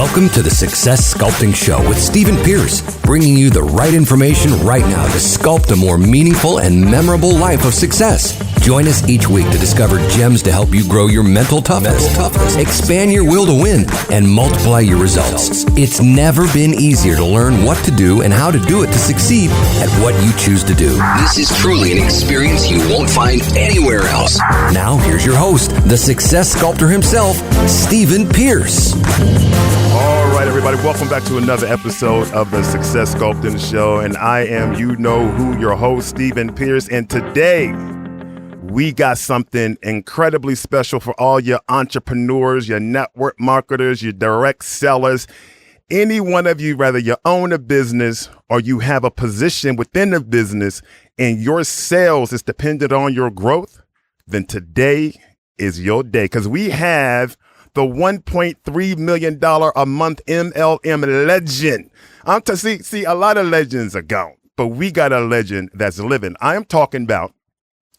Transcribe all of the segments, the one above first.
Welcome to the Success Sculpting Show with Stephen Pierce, bringing you the right information right now to sculpt a more meaningful and memorable life of success. Join us each week to discover gems to help you grow your mental toughness, expand your will to win, and multiply your results. It's never been easier to learn what to do and how to do it to succeed at what you choose to do. This is truly an experience you won't find anywhere else. Now, here's your host, the Success Sculptor himself, Stephen Pierce. All right, everybody, welcome back to another episode of the Success Sculpting Show. And I am, your host, Stephen Pierce. And today, we got something incredibly special for all your entrepreneurs, your network marketers, your direct sellers. Any one of you, whether you own a business or you have a position within the business and your sales is dependent on your growth, then today is your day, because we have the $1.3 million a month MLM legend. See, a lot of legends are gone, but we got a legend that's living. I am talking about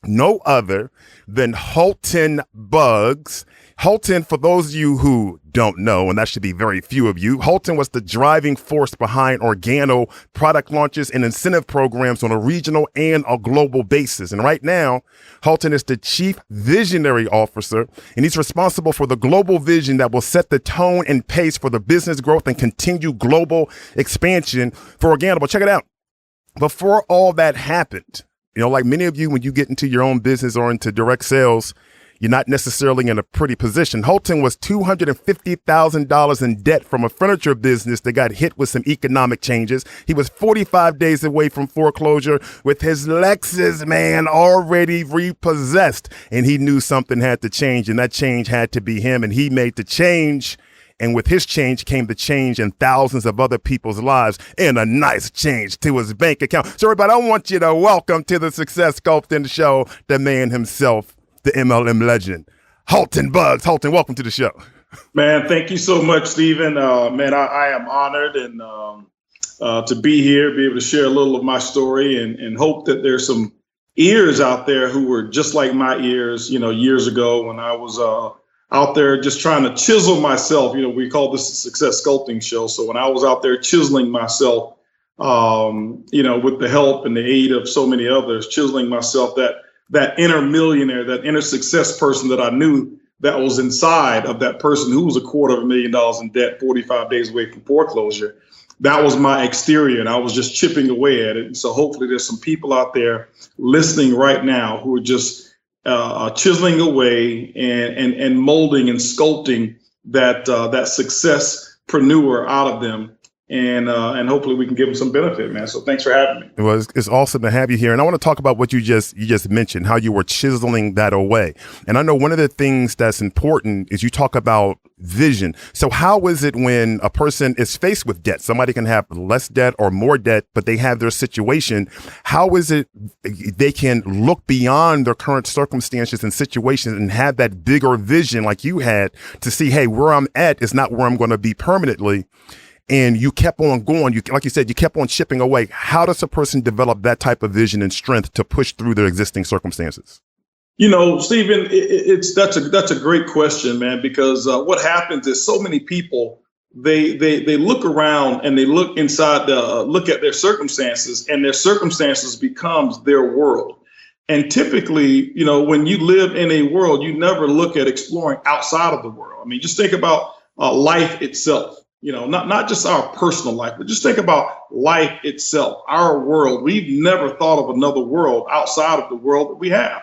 no other than Holton Buggs. Holton, for those of you who don't know, and that should be very few of you, Holton was the driving force behind Organo product launches and incentive programs on a regional and a global basis. And right now, Holton is the Chief Visionary Officer, and he's responsible for the global vision that will set the tone and pace for the business growth and continue global expansion for Organo. But check it out. Before all that happened, like many of you, when you get into your own business or into direct sales, you're not necessarily in a pretty position. Holton was $250,000 in debt from a furniture business that got hit with some economic changes. He was 45 days away from foreclosure with his Lexus, man, already repossessed. And he knew something had to change, and that change had to be him. And he made the change. And with his change came the change in thousands of other people's lives and a nice change to his bank account. So everybody, I want you to welcome to the Success Sculpting Show, the man himself, the MLM legend, Holton Buggs. Holton, welcome to the show. Man, thank you so much, Stephen. Man, I am honored and to be here, be able to share a little of my story and hope that there's some ears out there who were just like my ears, years ago when I was out there just trying to chisel myself. We call this the Success Sculpting Show. So when I was out there chiseling myself, with the help and the aid of so many others, chiseling myself, that inner millionaire, that inner success person that I knew that was inside of that person who was $250,000 in debt, 45 days away from foreclosure. That was my exterior, and I was just chipping away at it. And so hopefully there's some people out there listening right now who are just chiseling away and molding and sculpting that successpreneur out of them. And hopefully we can give them some benefit, man. So thanks for having me. Well, it's awesome to have you here. And I want to talk about what you just mentioned, how you were chiseling that away. And I know one of the things that's important is you talk about vision. So how is it when a person is faced with debt? Somebody can have less debt or more debt, but they have their situation. How is it they can look beyond their current circumstances and situations and have that bigger vision like you had to see, hey, where I'm at is not where I'm going to be permanently. And you kept on going. Like you said, you kept on chipping away. How does a person develop that type of vision and strength to push through their existing circumstances? Stephen, that's a great question, man, because what happens is so many people, they look around and they look inside, look at their circumstances, and their circumstances becomes their world. And typically, when you live in a world, you never look at exploring outside of the world. I mean, just think about life itself. Not just our personal life, but just think about life itself, our world. We've never thought of another world outside of the world that we have.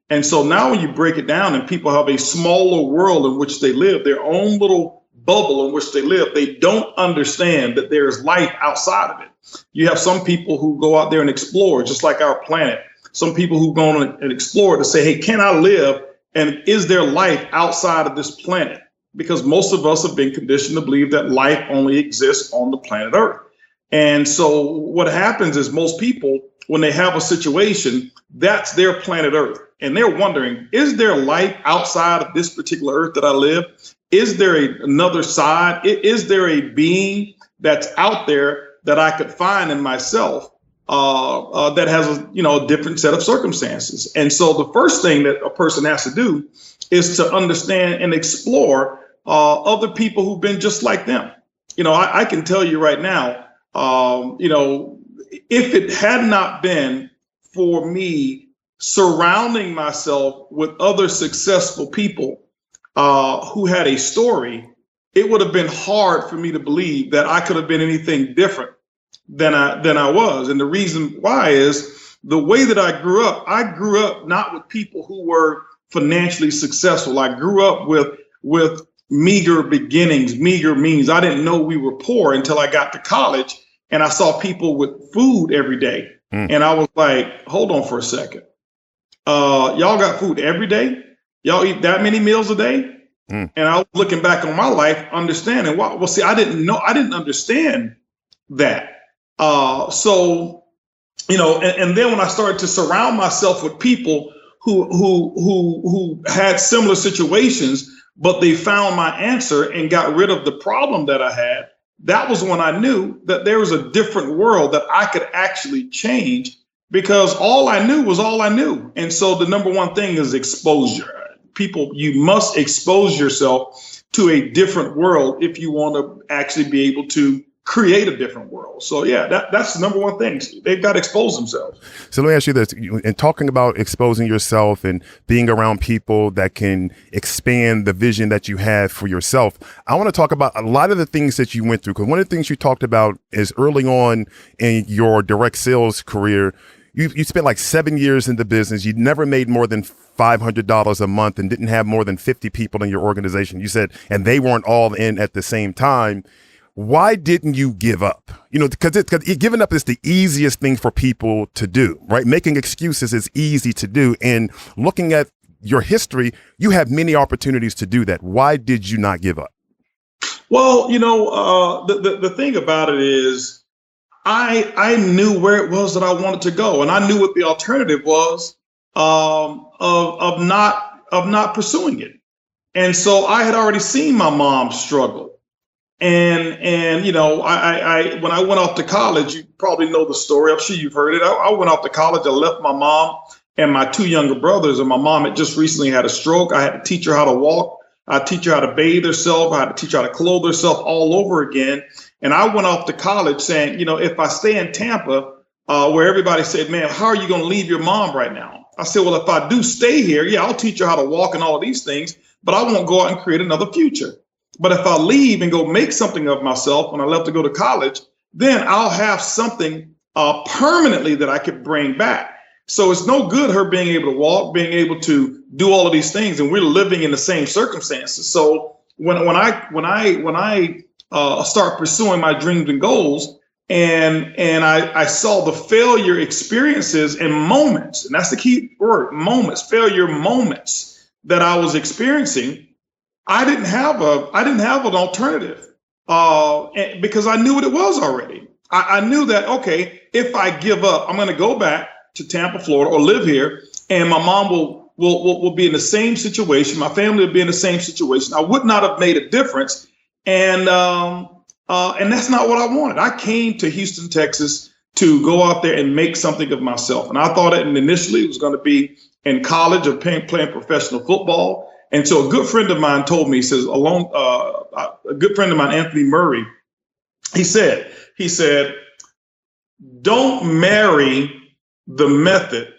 And so now when you break it down and people have a smaller world in which they live, their own little bubble in which they live, they don't understand that there is life outside of it. You have some people who go out there and explore, just like our planet. Some people who go on and explore to say, hey, can I live? And is there life outside of this planet? Because most of us have been conditioned to believe that life only exists on the planet Earth. And so what happens is most people, when they have a situation, that's their planet Earth. And they're wondering, is there life outside of this particular Earth that I live? Is there another side? Is there a being that's out there that I could find in myself that has a different set of circumstances? And so the first thing that a person has to do is to understand and explore other people who've been just like them. I can tell you right now, if it had not been for me surrounding myself with other successful people who had a story, it would have been hard for me to believe that I could have been anything different than I was. And the reason why is the way that I grew up not with people who were financially successful. I grew up with meager beginnings, meager means. I didn't know we were poor until I got to college and I saw people with food every day. And I was like, hold on for a second. Y'all got food every day? Y'all eat that many meals a day? And I was looking back on my life, understanding, well, see, I didn't understand that. So, and then when I started to surround myself with people who had similar situations, but they found my answer and got rid of the problem that I had, that was when I knew that there was a different world that I could actually change, because all I knew was all I knew. And so the number one thing is exposure. People, you must expose yourself to a different world if you want to actually be able to create a different world. So yeah, that's the number one thing. They've got to expose themselves. So let me ask you this, in talking about exposing yourself and being around people that can expand the vision that you have for yourself, I want to talk about a lot of the things that you went through, because one of the things you talked about is early on in your direct sales career, you spent like 7 years in the business. You never made more than $500 a month and didn't have more than 50 people in your organization. You said, and they weren't all in at the same time. Why didn't you give up? Because giving up is the easiest thing for people to do, right? Making excuses is easy to do. And looking at your history, you have many opportunities to do that. Why did you not give up? Well, the thing about it is, I knew where it was that I wanted to go, and I knew what the alternative was of not pursuing it. And so I had already seen my mom struggle. And I when I went off to college, you probably know the story. I'm sure you've heard it. I went off to college. I left my mom and my two younger brothers, and my mom had just recently had a stroke. I had to teach her how to walk. I teach her how to bathe herself. I had to teach her how to clothe herself all over again. And I went off to college saying, if I stay in Tampa, where everybody said, man, how are you going to leave your mom right now? I said, well, if I do stay here, yeah, I'll teach her how to walk and all of these things, but I won't go out and create another future. But if I leave and go make something of myself when I left to go to college, then I'll have something permanently that I could bring back. So it's no good her being able to walk, being able to do all of these things, and we're living in the same circumstances. So when I start pursuing my dreams and goals, and I saw the failure experiences and moments, and that's the key word, moments, failure moments that I was experiencing, I didn't have an alternative because I knew what it was already. I knew that, okay, if I give up, I'm going to go back to Tampa, Florida, or live here, and my mom will be in the same situation. My family will be in the same situation. I would not have made a difference. And that's not what I wanted. I came to Houston, Texas to go out there and make something of myself. And I thought that initially it was going to be in college or playing professional football. And so a good friend of mine told me, he says, a good friend of mine, Anthony Murray, he said, don't marry the method,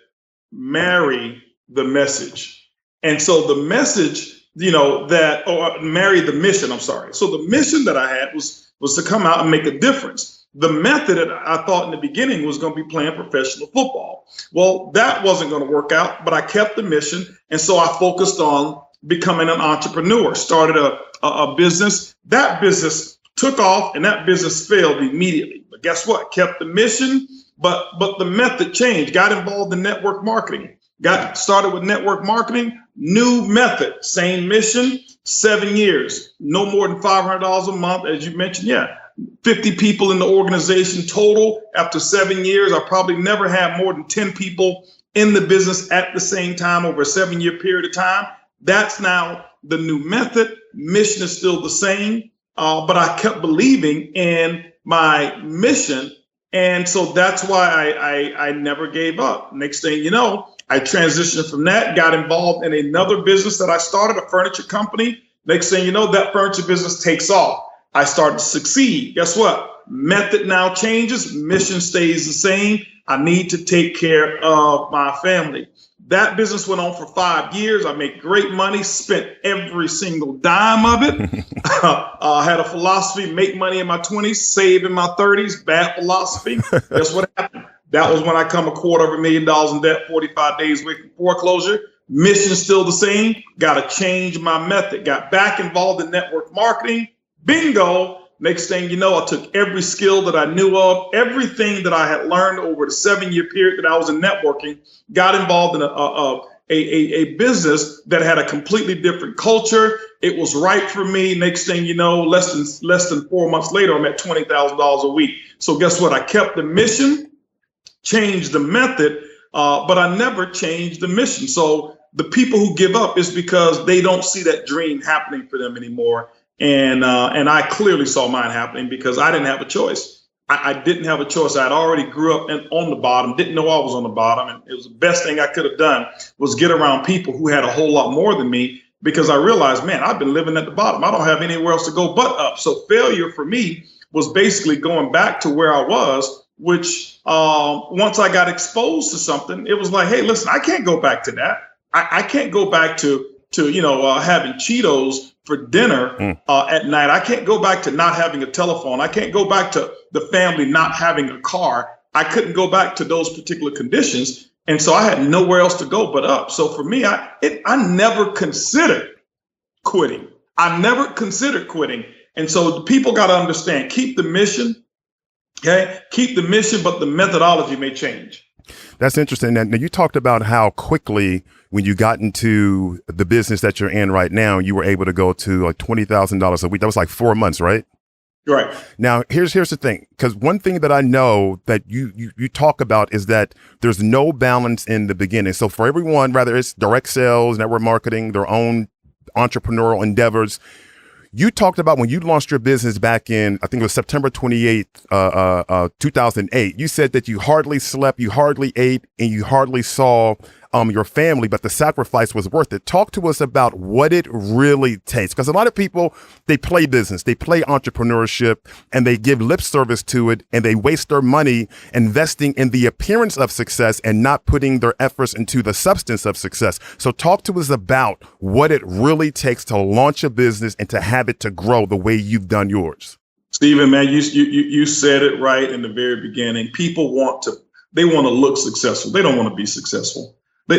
marry the message. And so the message, marry the mission. I'm sorry. So the mission that I had was to come out and make a difference. The method that I thought in the beginning was going to be playing professional football. Well, that wasn't going to work out, but I kept the mission. And so I focused on becoming an entrepreneur, started a business. That business took off and that business failed immediately. But guess what? Kept the mission, but the method changed, got involved in network marketing, got started with network marketing, new method, same mission, 7 years, no more than $500 a month, as you mentioned. Yeah, 50 people in the organization total. After 7 years, I probably never had more than 10 people in the business at the same time over a 7-year period of time. That's now the new method. Mission is still the same, but I kept believing in my mission. And so that's why I never gave up. Next thing you know, I transitioned from that, got involved in another business that I started, a furniture company. Next thing you know, that furniture business takes off. I started to succeed. Guess what? Method now changes. Mission stays the same. I need to take care of my family. That business went on for 5 years. I made great money, spent every single dime of it. I had a philosophy, make money in my 20s, save in my 30s. Bad philosophy. Guess what happened? That was when I come $250,000 in debt, 45 days away from foreclosure. Mission still the same. Got to change my method. Got back involved in network marketing. Bingo. Next thing you know, I took every skill that I knew of, everything that I had learned over the 7-year period that I was in networking, got involved in a business that had a completely different culture. It was right for me. Next thing you know, less than 4 months later, I'm at $20,000 a week. So guess what? I kept the mission, changed the method, but I never changed the mission. So the people who give up is because they don't see that dream happening for them anymore. And I clearly saw mine happening because I didn't have a choice. I didn't have a choice. I had already grew up on the bottom, didn't know I was on the bottom. And it was the best thing I could have done was get around people who had a whole lot more than me, because I realized, man, I've been living at the bottom. I don't have anywhere else to go but up. So failure for me was basically going back to where I was, which once I got exposed to something, it was like, hey, listen, I can't go back to that. I can't go back to having Cheetos for dinner at night. I can't go back to not having a telephone. I can't go back to the family not having a car. I couldn't go back to those particular conditions. And so I had nowhere else to go but up. So for me, I never considered quitting. And so the people got to understand, keep the mission. Okay. Keep the mission, but the methodology may change. That's interesting. Now, you talked about how quickly, when you got into the business that you're in right now, you were able to go to like $20,000 a week. That was like 4 months, right? Right. Now, here's the thing, because one thing that I know that you talk about is that there's no balance in the beginning. So for everyone, whether it's direct sales, network marketing, their own entrepreneurial endeavors, you talked about when you launched your business back in, I think it was September 28th, 2008, you said that you hardly slept, you hardly ate, and you hardly saw your family, but the sacrifice was worth it. Talk to us about what it really takes. Because a lot of people, they play business, they play entrepreneurship, and they give lip service to it, and they waste their money investing in the appearance of success and not putting their efforts into the substance of success. So talk to us about what it really takes to launch a business and to have it to grow the way you've done yours. Stephen, man, you said it right in the very beginning. People want to look successful. They don't want to be successful. They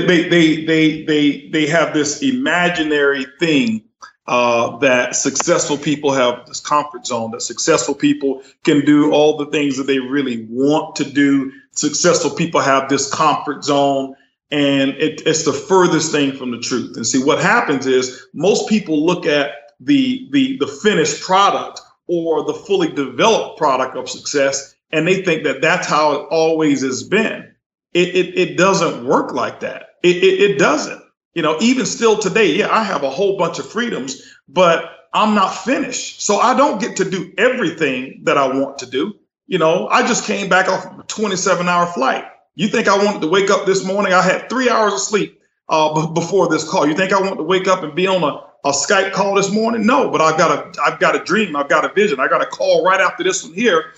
have this imaginary thing that successful people have this comfort zone, that successful people can do all the things that they really want to do. Successful people have this comfort zone, and it's the furthest thing from the truth. And see, what happens is most people look at the finished product or the fully developed product of success, and they think that that's how it always has been. It doesn't work like that. It doesn't. Even still today, yeah, I have a whole bunch of freedoms, but I'm not finished. So I don't get to do everything that I want to do. I just came back off a 27-hour flight. You think I wanted to wake up this morning? I had 3 hours of sleep before this call. You think I want to wake up and be on a Skype call this morning? No, but I've got a dream. I've got a vision. I got a call right after this one here.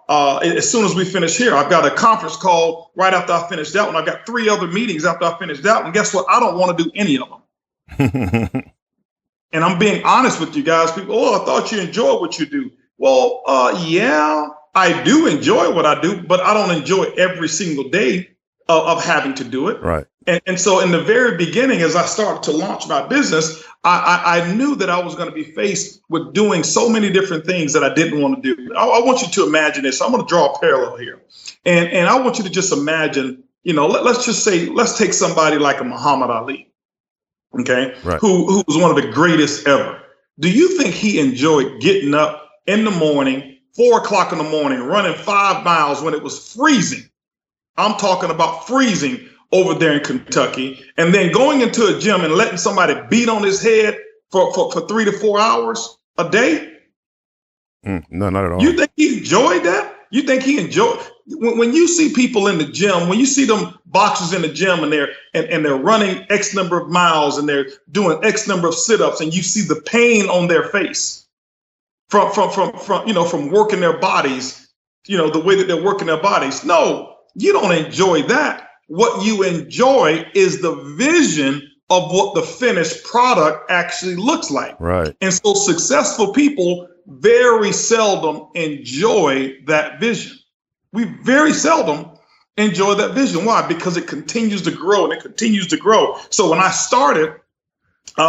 As soon as we finish here, I've got a conference call right after I finish that one. I've got 3 other meetings after I finish that one. Guess what? I don't want to do any of them. And I'm being honest with you guys. People, I thought you enjoy what you do. Well, yeah, I do enjoy what I do, but I don't enjoy every single day of having to do it. Right. And so in the very beginning, as I started to launch my business, I knew that I was going to be faced with doing so many different things that I didn't want to do. I want you to imagine this. I'm going to draw a parallel here. And I want you to just imagine, let's take somebody like a Muhammad Ali, okay, right, who was one of the greatest ever. Do you think he enjoyed getting up in the morning, 4 o'clock in the morning, running 5 miles when it was freezing? I'm talking about freezing over there in Kentucky, and then going into a gym and letting somebody beat on his head for 3 to 4 hours a day? No, not at all. You think he enjoyed that? You think he enjoyed when you see people in the gym, when you see them boxers in the gym and they're running X number of miles and they're doing X number of sit-ups, and you see the pain on their face from working their bodies, the way that they're working their bodies. No, you don't enjoy that. What you enjoy is the vision of what the finished product actually looks like. Right. And so successful people very seldom enjoy that vision. We very seldom enjoy that vision. Why? Because it continues to grow and it continues to grow. So when I started, when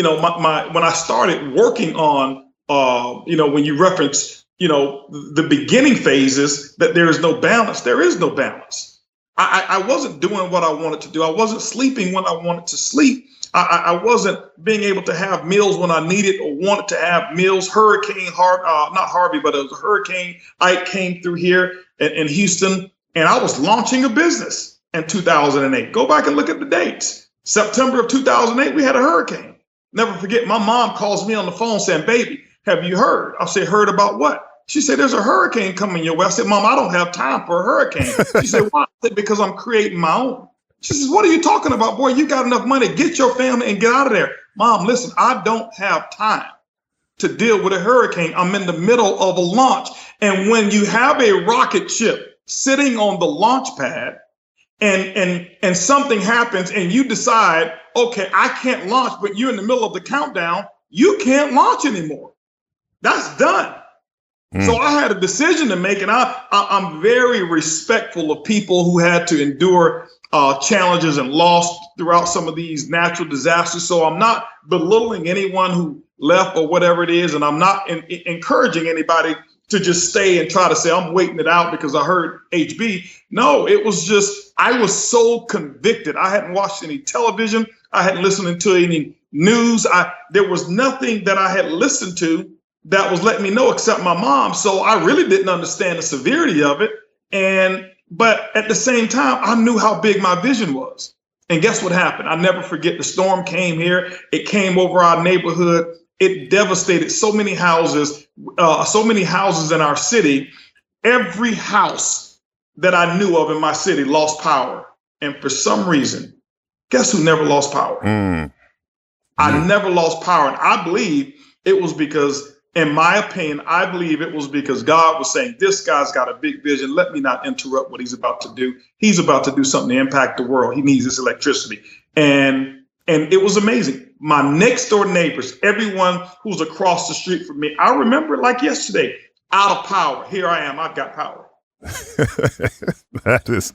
I started working on, when you reference, the beginning phases, that there is no balance. There is no balance. I wasn't doing what I wanted to do. I wasn't sleeping when I wanted to sleep. I wasn't being able to have meals when I needed or wanted to have meals. Hurricane not Harvey, but it was a Hurricane Ike came through here in Houston, and I was launching a business in 2008. Go back and look at the dates. September of 2008, we had a hurricane. Never forget, my mom calls me on the phone saying, "Baby, have you heard?" I said, "Heard about what?" She said, "There's a hurricane coming your way." I said, "Mom, I don't have time for a hurricane." She said, "Why?" I said, "Because I'm creating my own." She says, "What are you talking about? Boy, you got enough money. Get your family and get out of there." Mom, listen, I don't have time to deal with a hurricane. I'm in the middle of a launch. And when you have a rocket ship sitting on the launch pad and something happens and you decide, okay, I can't launch, but you're in the middle of the countdown, you can't launch anymore. That's done. So I had a decision to make, and I'm very respectful of people who had to endure challenges and loss throughout some of these natural disasters. So I'm not belittling anyone who left or whatever it is, and I'm not encouraging anybody to just stay and try to say, I'm waiting it out because I heard HB. No, it was just, I was so convicted. I hadn't watched any television. I hadn't listened to any news. There was nothing that I had listened to that was letting me know except my mom. So I really didn't understand the severity of it. But at the same time, I knew how big my vision was. And guess what happened? I never forget, the storm came here. It came over our neighborhood. It devastated so many houses in our city. Every house that I knew of in my city lost power. And for some reason, guess who never lost power? I never lost power. And I believe it was because, in my opinion, I believe it was because God was saying, this guy's got a big vision. Let me not interrupt what he's about to do. He's about to do something to impact the world. He needs this electricity. And it was amazing. My next door neighbors, everyone who's across the street from me, I remember it like yesterday, out of power. Here I am. I've got power. That is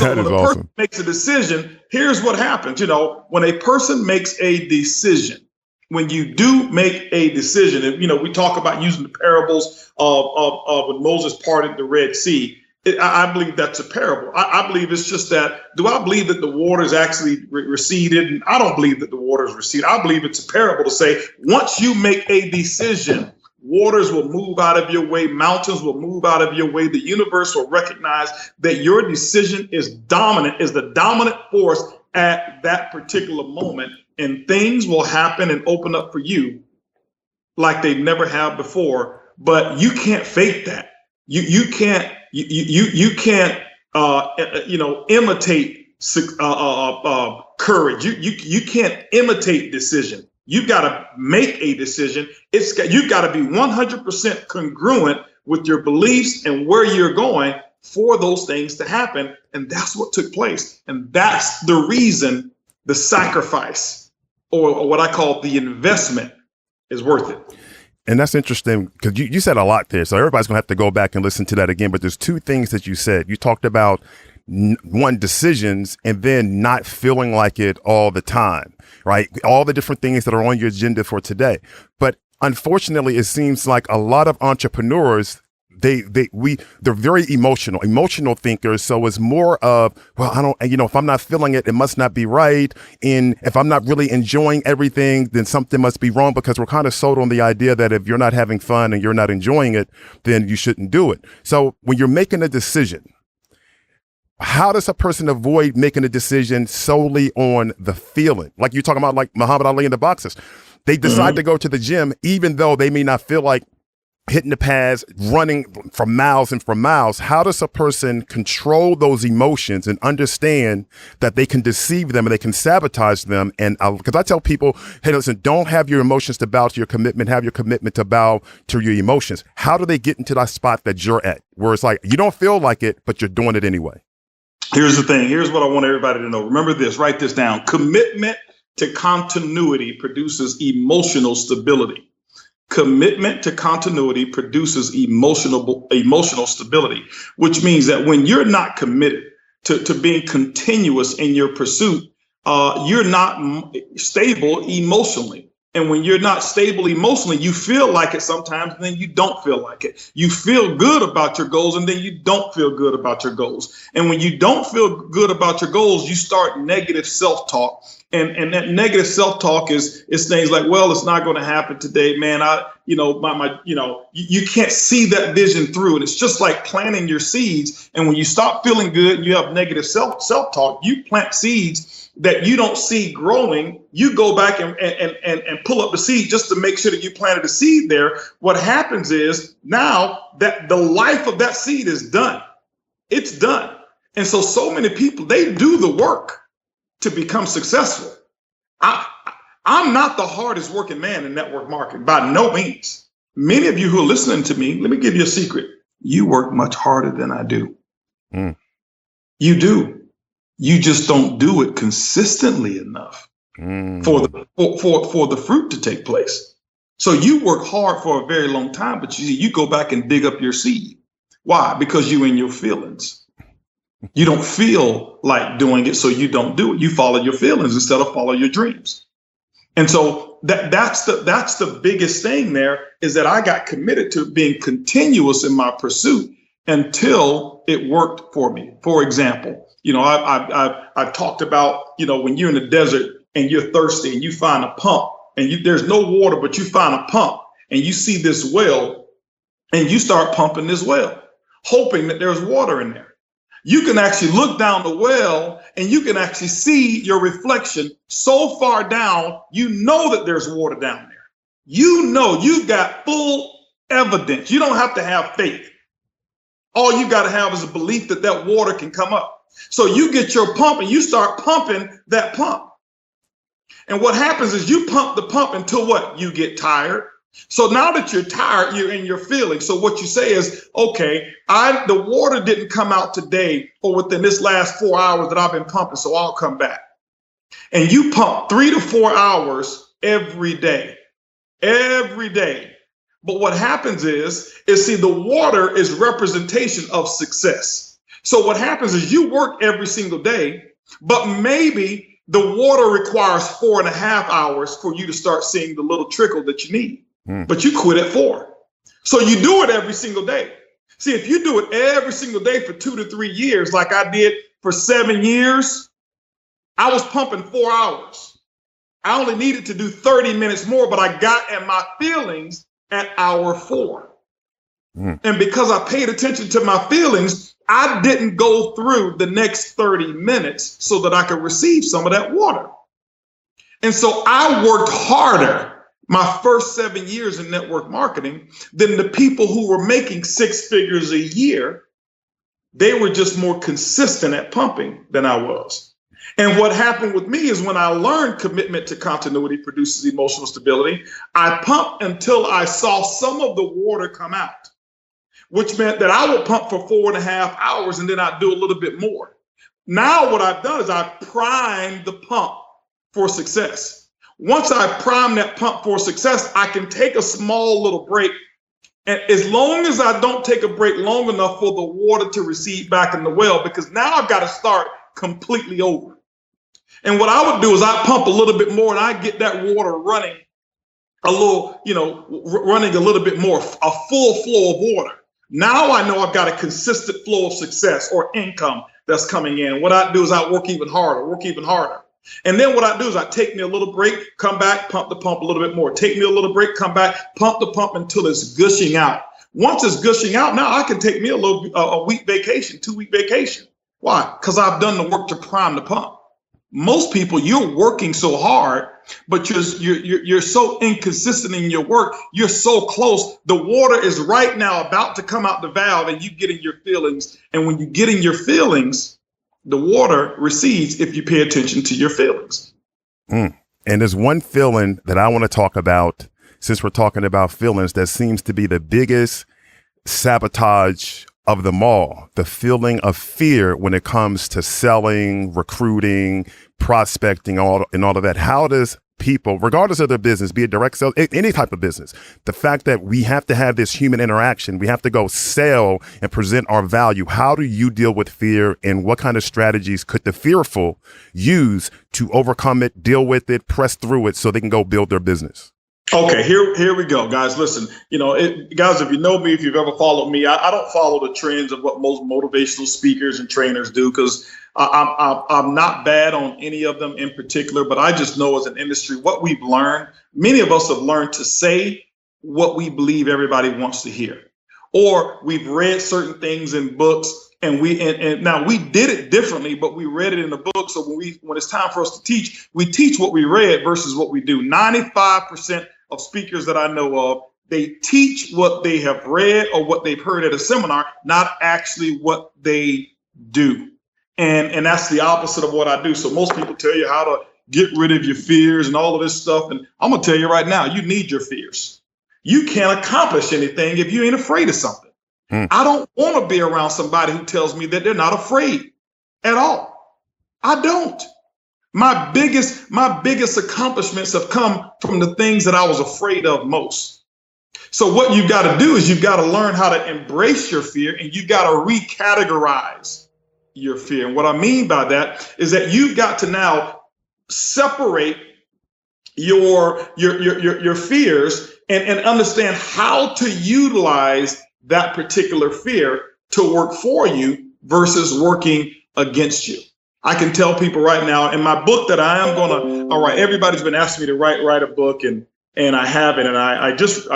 when a awesome. person makes a decision, here's what happens. When a person makes a decision, when you do make a decision, and we talk about using the parables of when Moses parted the Red Sea. I believe that's a parable. I believe it's just that. Do I believe that the waters actually receded? And I don't believe that the waters receded. I believe it's a parable to say, once you make a decision, waters will move out of your way. Mountains will move out of your way. The universe will recognize that your decision is the dominant force at that particular moment. And things will happen and open up for you like they never have before. But you can't fake that. You can't imitate courage. You can't imitate decision. You've got to make a decision. You've got to be 100% congruent with your beliefs and where you're going for those things to happen. And that's what took place. And that's the reason the sacrifice, or what I call the investment, is worth it. And that's interesting because you said a lot there. So everybody's going to have to go back and listen to that again. But there's two things that you said. You talked about one, decisions, and then not feeling like it all the time, right? All the different things that are on your agenda for today. But unfortunately, it seems like a lot of entrepreneurs, they're very emotional thinkers. So it's more of, well, I don't, if I'm not feeling it, it must not be right. And if I'm not really enjoying everything, then something must be wrong, because we're kind of sold on the idea that if you're not having fun and you're not enjoying it, then you shouldn't do it. So when you're making a decision, how does a person avoid making a decision solely on the feeling? Like you're talking about, like Muhammad Ali and the boxers. They decide to go to the gym, even though they may not feel like hitting the pads, running for miles and for miles. How does a person control those emotions and understand that they can deceive them and they can sabotage them? And because I tell people, hey, listen, don't have your emotions to bow to your commitment, have your commitment to bow to your emotions. How do they get into that spot that you're at, where it's like, you don't feel like it, but you're doing it anyway? Here's the thing. Here's what I want everybody to know. Remember this, write this down. Commitment to continuity produces emotional stability. Commitment to continuity produces emotional stability, which means that when you're not committed to being continuous in your pursuit, you're not stable emotionally. And when you're not stable emotionally, you feel like it sometimes, and then you don't feel like it. You feel good about your goals, and then you don't feel good about your goals. And when you don't feel good about your goals, you start negative self-talk. And that negative self-talk is things like, well, it's not going to happen today, man. You can't see that vision through. And it's just like planting your seeds. And when you stop feeling good and you have negative self-talk, you plant seeds that you don't see growing. You go back and pull up the seed just to make sure that you planted a seed there. What happens is now that the life of that seed is done. It's done. And so many people, they do the work to become successful. I'm not the hardest working man in network marketing, by no means. Many of you who are listening to me, let me give you a secret. You work much harder than I do. You do. You just don't do it consistently enough for the fruit to take place. So you work hard for a very long time, but you go back and dig up your seed. Why? Because you're in your feelings. You don't feel like doing it, so you don't do it. You follow your feelings instead of follow your dreams. And so that's the biggest thing there, is that I got committed to being continuous in my pursuit until it worked for me. For example, I've talked about, when you're in the desert and you're thirsty and you find a pump and there's no water, but you find a pump and you see this well and you start pumping this well, hoping that there's water in there. You can actually look down the well and you can actually see your reflection so far down, you know that there's water down there. You've got full evidence. You don't have to have faith. All you got to have is a belief that water can come up. So you get your pump and you start pumping that pump. And what happens is you pump the pump until what? You get tired. So now that you're tired, you're in your feelings. So what you say is, okay, the water didn't come out today or within this last 4 hours that I've been pumping, so I'll come back. And you pump 3 to 4 hours every day. But what happens is see, the water is representation of success. So what happens is you work every single day, but maybe the water requires 4.5 hours for you to start seeing the little trickle that you need. But you quit at 4. So you do it every single day. See, if you do it every single day for 2 to 3 years, like I did for 7 years, I was pumping 4 hours. I only needed to do 30 minutes more, but I got in my feelings at hour 4. And because I paid attention to my feelings, I didn't go through the next 30 minutes so that I could receive some of that water. And so I worked harder my first 7 years in network marketing than the people who were making 6 figures a year. They were just more consistent at pumping than I was. And what happened with me is when I learned commitment to continuity produces emotional stability, I pumped until I saw some of the water come out, which meant that I would pump for 4.5 hours and then I'd do a little bit more. Now what I've done is I've primed the pump for success. Once I prime that pump for success, I can take a small little break. And as long as I don't take a break long enough for the water to recede back in the well, because now I've got to start completely over. And what I would do is I pump a little bit more and I get that water running running a little bit more, a full flow of water. Now I know I've got a consistent flow of success or income that's coming in. What I do is I work even harder. And then what I do is I take me a little break, come back, pump the pump a little bit more, take me a little break, come back, pump the pump until it's gushing out. Once it's gushing out, now I can take me a week vacation, 2-week vacation. Why? Because I've done the work to prime the pump. Most people, you're working so hard, but you're so inconsistent in your work. You're so close. The water is right now about to come out the valve, and you get in your feelings. And when you get in your feelings, the water recedes if you pay attention to your feelings. And there's one feeling that I want to talk about, since we're talking about feelings, that seems to be the biggest sabotage of them all, the feeling of fear when it comes to selling, recruiting, prospecting, and all of that. How does people, regardless of their business, be it direct sales, any type of business, the fact that we have to have this human interaction, we have to go sell and present our value. How do you deal with fear, and what kind of strategies could the fearful use to overcome it, deal with it, press through it so they can go build their business? Okay, here we go, guys. Listen, guys, if you know me, if you've ever followed me, I don't follow the trends of what most motivational speakers and trainers do, because I'm not bad on any of them in particular. But I just know as an industry, what we've learned, many of us have learned to say what we believe everybody wants to hear, or we've read certain things in books. And now we did it differently, but we read it in the book. So when it's time for us to teach, we teach what we read versus what we do. 95% of speakers that I know of, they teach what they have read or what they've heard at a seminar, not actually what they do. And that's the opposite of what I do. So most people tell you how to get rid of your fears and all of this stuff. And I'm going to tell you right now, you need your fears. You can't accomplish anything if you ain't afraid of something. I don't want to be around somebody who tells me that they're not afraid at all. I don't. My biggest accomplishments have come from the things that I was afraid of most. So what you've got to do is you've got to learn how to embrace your fear, and you've got to recategorize your fear. And what I mean by that is that you've got to now separate your fears and understand how to utilize that particular fear to work for you versus working against you. I can tell people right now in my book that I am going to, all right, everybody's been asking me to write a book, and I haven't. And I just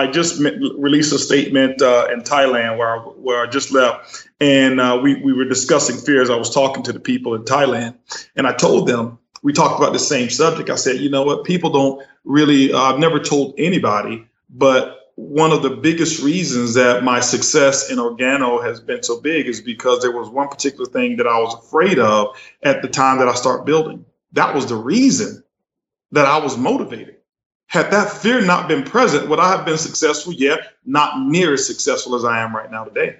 released a statement in Thailand where I just left. And we were discussing fears. I was talking to the people in Thailand, and I told them, we talked about the same subject. I said, you know what, people don't really, I've never told anybody, but one of the biggest reasons that my success in Organo has been so big is because there was one particular thing that I was afraid of at the time that I started building. That was the reason that I was motivated. Had that fear not been present, would I have been successful? Yeah, not near as successful as I am right now today.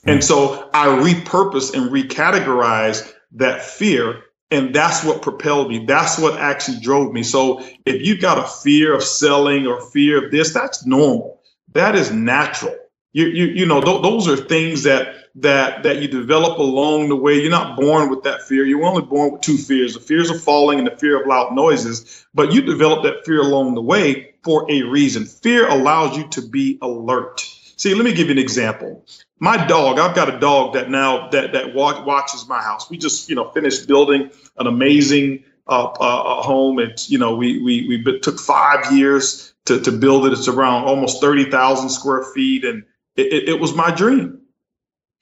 And so I repurposed and recategorized that fear. And that's what propelled me. That's what actually drove me. So if you've got a fear of selling or fear of this, that's normal. That is natural. You know, those are things that you develop along the way. You're not born with that fear. You're only born with two fears: the fears of falling and the fear of loud noises. But you develop that fear along the way for a reason. Fear allows you to be alert. See, let me give you an example. My dog, I've got a dog that now that watches my house. We just, finished building an amazing home. It's, we took 5 years to build it. It's around almost 30,000 square feet. And it was my dream.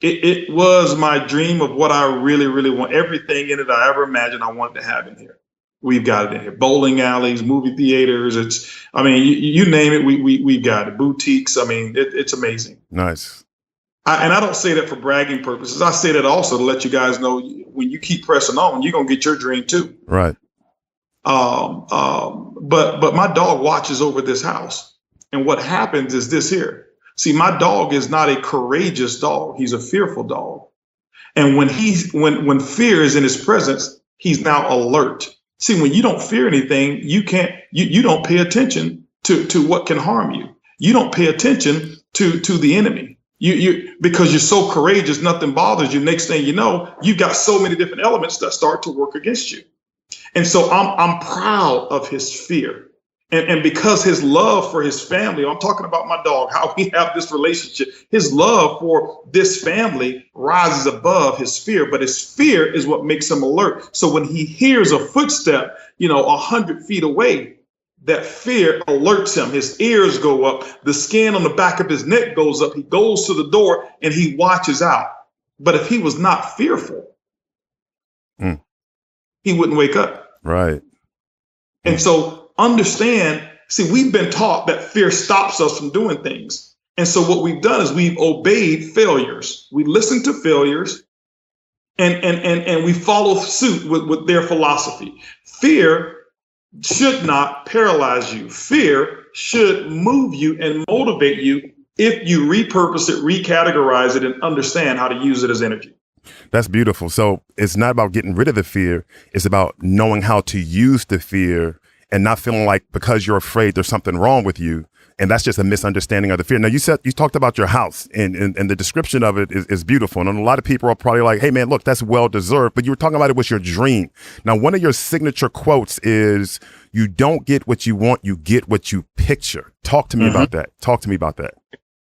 It was my dream of what I really, really want. Everything in it I ever imagined I wanted to have in here. We've got it in here. Bowling alleys, movie theaters. You name it, we've got it. Boutiques. It's amazing. Nice. And I don't say that for bragging purposes. I say that also to let you guys know, when you keep pressing on, you're going to get your dream too. Right. But my dog watches over this house. And what happens is this here. See, my dog is not a courageous dog. He's a fearful dog. And when fear is in his presence, he's now alert. See, when you don't fear anything, you don't pay attention to what can harm you. You don't pay attention to the enemy. Because you're so courageous, nothing bothers you. Next thing you know, you've got so many different elements that start to work against you. And so I'm proud of his fear. And because his love for his family, I'm talking about my dog, how we have this relationship, his love for this family rises above his fear, but his fear is what makes him alert. So when he hears a footstep, 100 feet away, that fear alerts him. His ears go up. The skin on the back of his neck goes up. He goes to the door and he watches out. But if he was not fearful, he wouldn't wake up. Right. And so understand, see, we've been taught that fear stops us from doing things. And so what we've done is we've obeyed failures. We listen to failures and we follow suit with their philosophy. Fear should not paralyze you. Fear should move you and motivate you if you repurpose it, recategorize it, and understand how to use it as energy. That's beautiful. So it's not about getting rid of the fear. It's about knowing how to use the fear and not feeling like because you're afraid there's something wrong with you. And that's just a misunderstanding of the fear. Now, you talked about your house and the description of it is beautiful. And a lot of people are probably like, hey, man, look, that's well-deserved. But you were talking about it was your dream. Now, one of your signature quotes is, you don't get what you want, you get what you picture. Talk to me about that. Talk to me about that.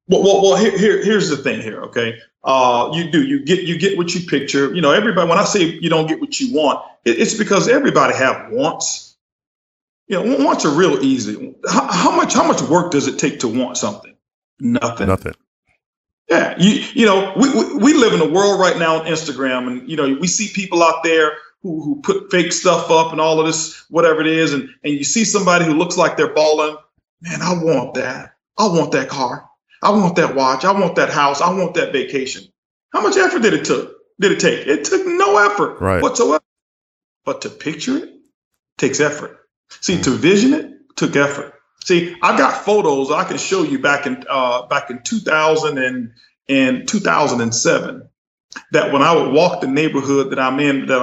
Well, here's the thing here, okay? You get what you picture. You know, everybody, when I say you don't get what you want, it's because everybody have wants. You know, wants are real easy. How much work does it take to want something? Nothing. Yeah, you know, we live in a world right now on Instagram, and you know, we see people out there who put fake stuff up and all of this, whatever it is, and you see somebody who looks like they're balling. Man, I want that. I want that car. I want that watch. I want that house. I want that vacation. How much effort did it take? It took no effort whatsoever. But to picture it takes effort. See, to vision it took effort. See, I've got photos I can show you back in 2000 and 2007 that when I would walk the neighborhood that I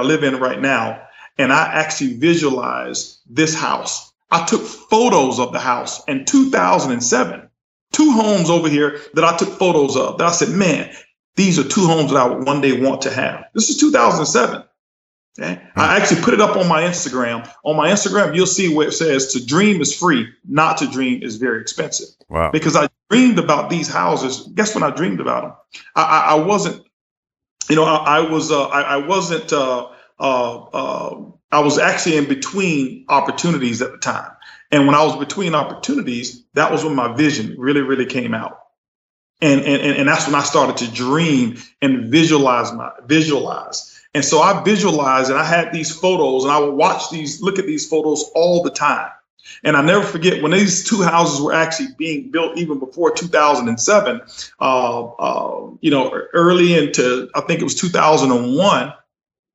live in right now, and I actually visualized this house. I took photos of the house in 2007. 2 homes over here that I took photos of that I said, man, these are 2 homes that I would one day want to have. This is 2007. Okay? I actually put it up on my Instagram. On my Instagram, you'll see where it says to dream is free, not to dream is very expensive. Wow. Because I dreamed about these houses. Guess when I dreamed about them? I wasn't, you know, I was actually in between opportunities at the time. And when I was between opportunities, that was when my vision really, really came out. And that's when I started to dream and visualize. And so I visualized, and I had these photos, and I would look at these photos all the time. And I never forget when these 2 houses were actually being built, even before 2007, you know, early into, I think it was 2001.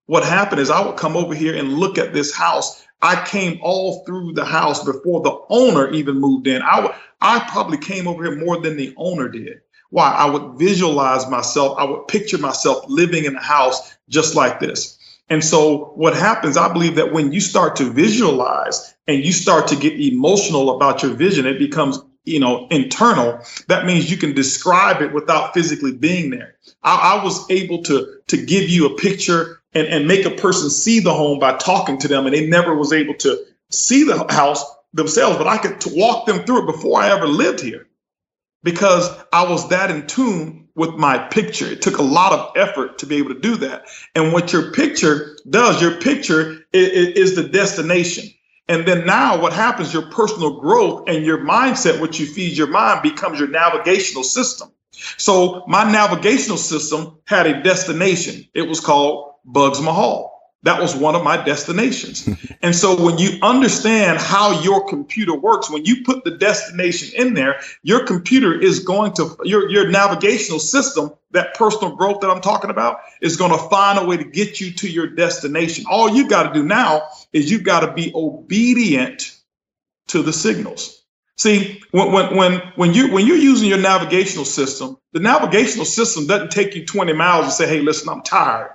What happened is I would come over here and look at this house. I came all through the house before the owner even moved in. I probably came over here more than the owner did. Why? I would visualize myself. I would picture myself living in a house just like this. And so what happens, I believe that when you start to visualize and you start to get emotional about your vision, it becomes, you know, internal. That means you can describe it without physically being there. I was able to give you a picture and make a person see the home by talking to them, and they never was able to see the house themselves, but I could walk them through it before I ever lived here because I was that in tune with my picture. It took a lot of effort to be able to do that. And what your picture does, your picture is the destination. And then now what happens, your personal growth and your mindset, what you feed your mind, becomes your navigational system. So my navigational system had a destination. It was called Buggs Mahal. That was one of my destinations. And so when you understand how your computer works, when you put the destination in there, your computer is going to, your navigational system, that personal growth that I'm talking about, is going to find a way to get you to your destination. All you got to do now is you got to be obedient to the signals. See, when you're using your navigational system, the navigational system doesn't take you 20 miles and say, hey, listen, I'm tired.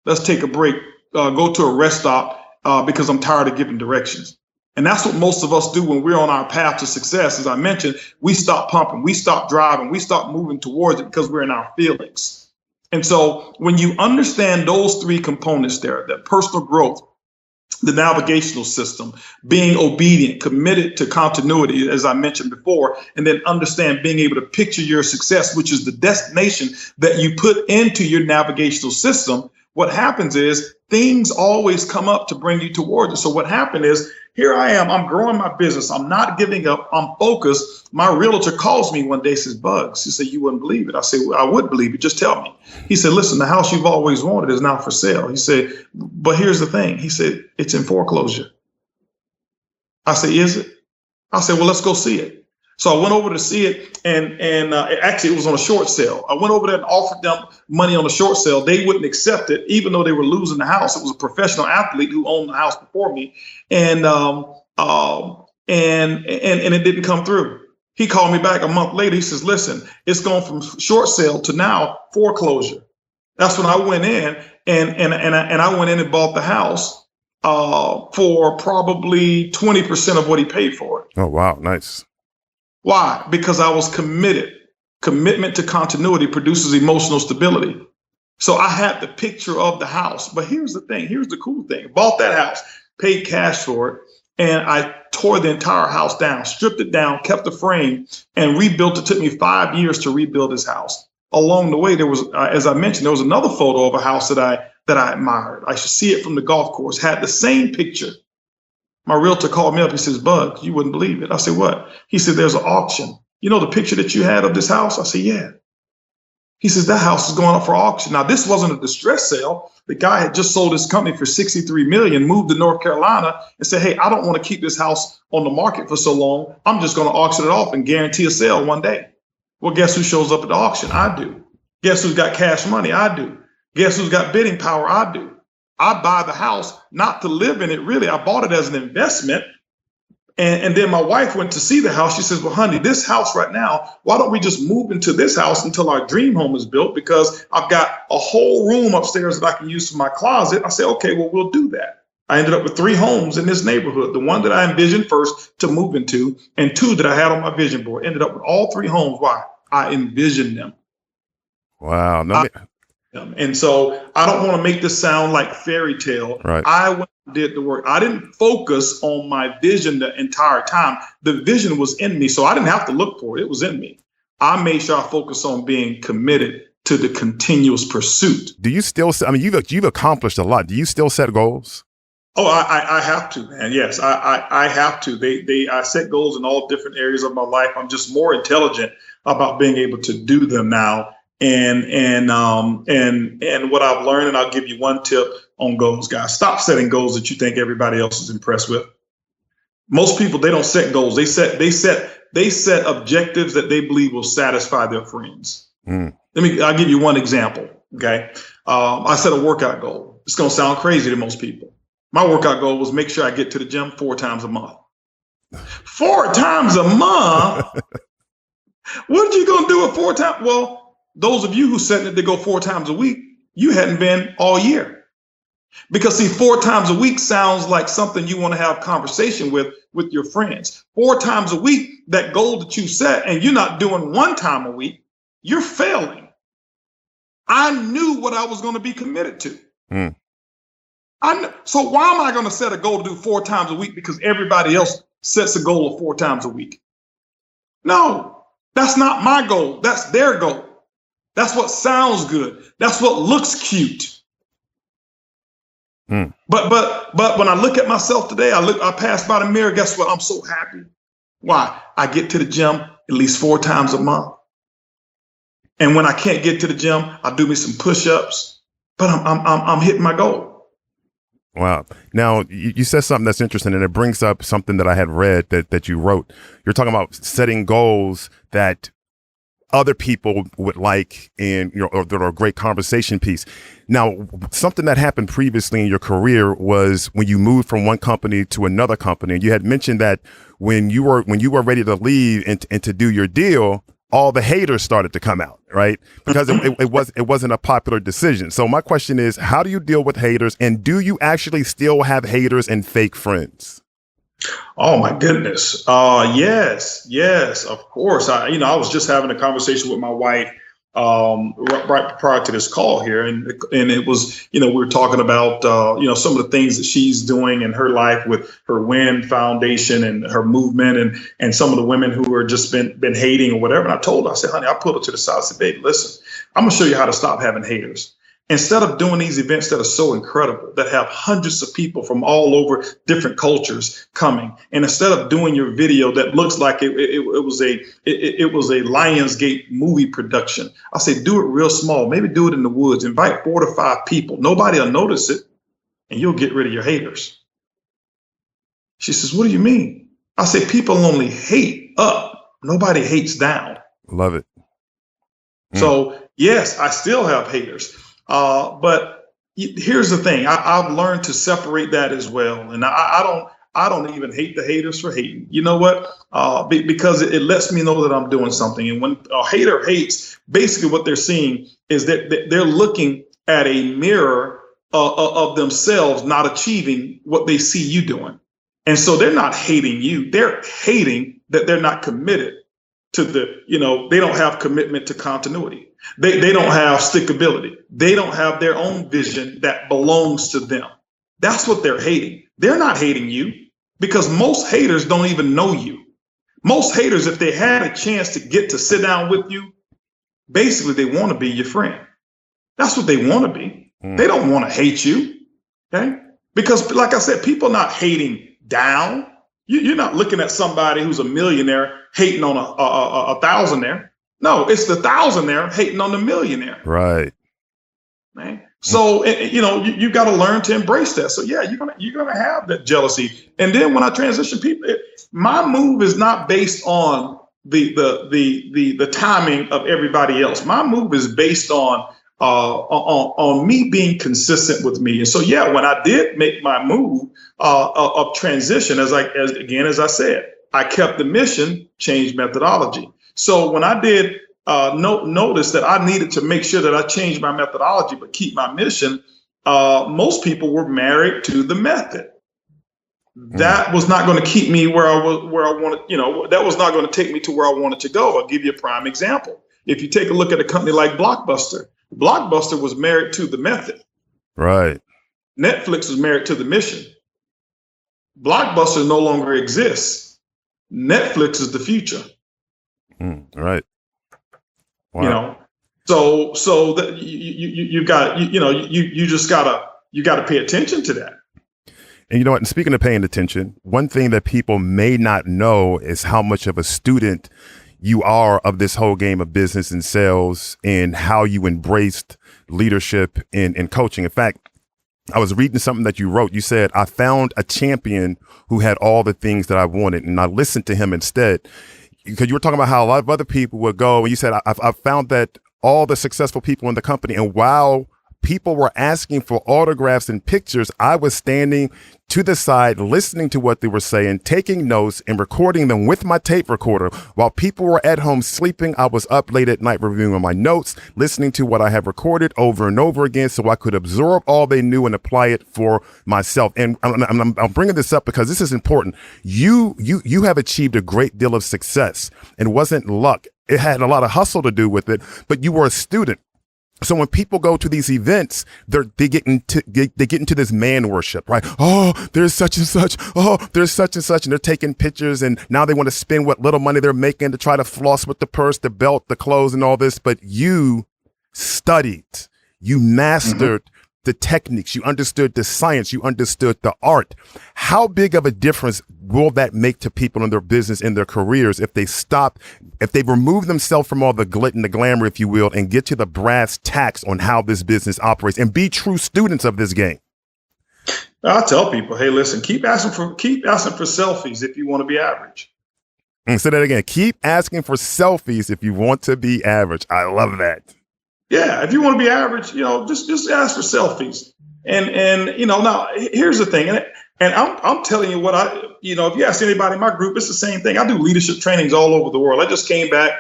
Let's take a break. Go to a rest stop because I'm tired of giving directions. And that's what most of us do when we're on our path to success. As I mentioned, we stop pumping, we stop driving, we stop moving towards it because we're in our feelings. And so when you understand those 3 components there, that personal growth, the navigational system, being obedient, committed to continuity, as I mentioned before, and then understand being able to picture your success, which is the destination that you put into your navigational system, what happens is things always come up to bring you towards it. So what happened is here I am. I'm growing my business. I'm not giving up. I'm focused. My realtor calls me one day, says, Buggs. He said, you wouldn't believe it. I said, well, I would believe it. Just tell me. He said, listen, the house you've always wanted is now for sale. He said, but here's the thing. He said, it's in foreclosure. I said, is it? I said, well, let's go see it. So I went over to see it, and actually it was on a short sale. I went over there and offered them money on a short sale. They wouldn't accept it, even though they were losing the house. It was a professional athlete who owned the house before me, and it didn't come through. He called me back a month later. He says, listen, it's gone from short sale to now foreclosure. That's when I went in and I went in and bought the house for probably 20% of what he paid for it. Oh, wow. Nice. Why? Because I was committed. Commitment to continuity produces emotional stability. So I had the picture of the house. But here's the thing. Here's the cool thing. Bought that house, paid cash for it, and I tore the entire house down, stripped it down, kept the frame, and rebuilt it. It took me 5 years to rebuild this house. Along the way, there was, as I mentioned, there was another photo of a house that I admired. I should see it from the golf course. Had the same picture. My realtor called me up. He says, Buggs, you wouldn't believe it. I said, what? He said, there's an auction. You know the picture that you had of this house? I said, yeah. He says, that house is going up for auction. Now, this wasn't a distress sale. The guy had just sold his company for $63 million, moved to North Carolina, and said, hey, I don't want to keep this house on the market for so long. I'm just going to auction it off and guarantee a sale one day. Well, guess who shows up at the auction? I do. Guess who's got cash money? I do. Guess who's got bidding power? I do. I buy the house not to live in it, really. I bought it as an investment. And then my wife went to see the house. She says, well, honey, this house right now, why don't we just move into this house until our dream home is built? Because I've got a whole room upstairs that I can use for my closet. I said, okay, well, we'll do that. I ended up with 3 homes in this neighborhood. The one that I envisioned first to move into, and 2 that I had on my vision board. Ended up with all 3 homes. Why? I envisioned them. Wow. And so I don't want to make this sound like fairy tale. Right. I went and did the work. I didn't focus on my vision the entire time. The vision was in me, so I didn't have to look for it. It was in me. I made sure I focused on being committed to the continuous pursuit. Do you still, I mean, you've accomplished a lot. Do you still set goals? Oh, I have to, man. Yes, I have to. I set goals in all different areas of my life. I'm just more intelligent about being able to do them now. And what I've learned, and I'll give you one tip on goals, guys. Stop setting goals that you think everybody else is impressed with. Most people, they don't set goals. They set objectives that they believe will satisfy their friends. I'll give you one example. Okay. I set a workout goal. It's going to sound crazy to most people. My workout goal was make sure I get to the gym 4 times a month. 4 times a month? What are you going to do at 4 times? Well, those of you who said that they go 4 times a week, you hadn't been all year. Because see, 4 times a week sounds like something you want to have conversation with your friends. 4 times a week, that goal that you set, and you're not doing 1 time a week, you're failing. I knew what I was going to be committed to. So why am I going to set a goal to do 4 times a week because everybody else sets a goal of 4 times a week? No, that's not my goal. That's their goal. That's what sounds good. That's what looks cute. But when I look at myself today, I pass by the mirror. Guess what? I'm so happy. Why? I get to the gym at least 4 times a month. And when I can't get to the gym, I do me some push-ups. But I'm hitting my goal. Wow. Now, you said something that's interesting, and it brings up something that I had read that you wrote. You're talking about setting goals that other people would like, and or that are a great conversation piece. Now, something that happened previously in your career was when you moved from one company to another company. And you had mentioned that when you were ready to leave and to do your deal, all the haters started to come out, right? Because it wasn't a popular decision. So my question is, how do you deal with haters, and do you actually still have haters and fake friends? Oh my goodness. Yes, of course. I was just having a conversation with my wife right prior to this call here, and it was, we were talking about some of the things that she's doing in her life with her WIN Foundation and her movement, and some of the women who are just been hating or whatever. And I told her, I said, honey, I pulled her to the side. I said, baby, listen, I'm gonna show you how to stop having haters. Instead of doing these events that are so incredible, that have hundreds of people from all over different cultures coming, and instead of doing your video that looks like it was a Lionsgate movie production, I say do it real small. Maybe do it in the woods. Invite 4 to 5 people. Nobody will notice it, and you'll get rid of your haters. She says, "What do you mean?" I say, "People only hate up. Nobody hates down." Love it. So yes, I still have haters. But here's the thing. I've learned to separate that as well. And I don't even hate the haters for hating. You know what? Because it lets me know that I'm doing something. And when a hater hates, basically what they're seeing is that they're looking at a mirror of themselves not achieving what they see you doing. And so they're not hating you. They're hating that they're not committed to they don't have commitment to continuity. They don't have stickability. They don't have their own vision that belongs to them. That's what they're hating. They're not hating you, because most haters don't even know you. Most haters, if they had a chance to get to sit down with you, basically they want to be your friend. That's what they want to be. They don't want to hate you. Okay? Because like I said, people are not hating down. You're not looking at somebody who's a millionaire hating on a thousandaire. No, it's the thousandaire hating on the millionaire. Right. Man. So, you got to learn to embrace that. So yeah, you're gonna have that jealousy. And then when I transition people, my move is not based on the timing of everybody else. My move is based on me being consistent with me. And so, yeah, when I did make my move of transition, as I said, I kept the mission, changed methodology. So when I did notice that I needed to make sure that I changed my methodology but keep my mission, most people were married to the method. That was not going to keep me where I wanted. That was not going to take me to where I wanted to go. I'll give you a prime example. If you take a look at a company like Blockbuster was married to the method. Right. Netflix was married to the mission. Blockbuster no longer exists. Netflix is the future. Right. Wow. So that you gotta pay attention to that. And you know what? And speaking of paying attention, one thing that people may not know is how much of a student you are of this whole game of business and sales, and how you embraced leadership and coaching. In fact, I was reading something that you wrote. You said, "I found a champion who had all the things that I wanted, and I listened to him instead." Because you were talking about how a lot of other people would go, and you said, I found that all the successful people in the company, and while people were asking for autographs and pictures, I was standing to the side, listening to what they were saying, taking notes and recording them with my tape recorder. While people were at home sleeping, I was up late at night reviewing my notes, listening to what I have recorded over and over again so I could absorb all they knew and apply it for myself. And I'm bringing this up because this is important. You have achieved a great deal of success, and it wasn't luck. It had a lot of hustle to do with it, but you were a student. So when people go to these events, they get into this man worship, right? Oh, there's such and such. Oh, there's such and such. And they're taking pictures, and now they want to spend what little money they're making to try to floss with the purse, the belt, the clothes, and all this. But you studied, you mastered the techniques, you understood the science, you understood the art. How big of a difference will that make to people in their business, in their careers, if they remove themselves from all the glit and the glamour, if you will, and get to the brass tacks on how this business operates and be true students of this game? I tell people, hey, listen, keep asking for selfies if you want to be average. And say that again. Keep asking for selfies if you want to be average. I love that. Yeah, if you want to be average, just ask for selfies. And now here's the thing, and I'm telling you what if you ask anybody in my group, it's the same thing. I do leadership trainings all over the world. I just came back,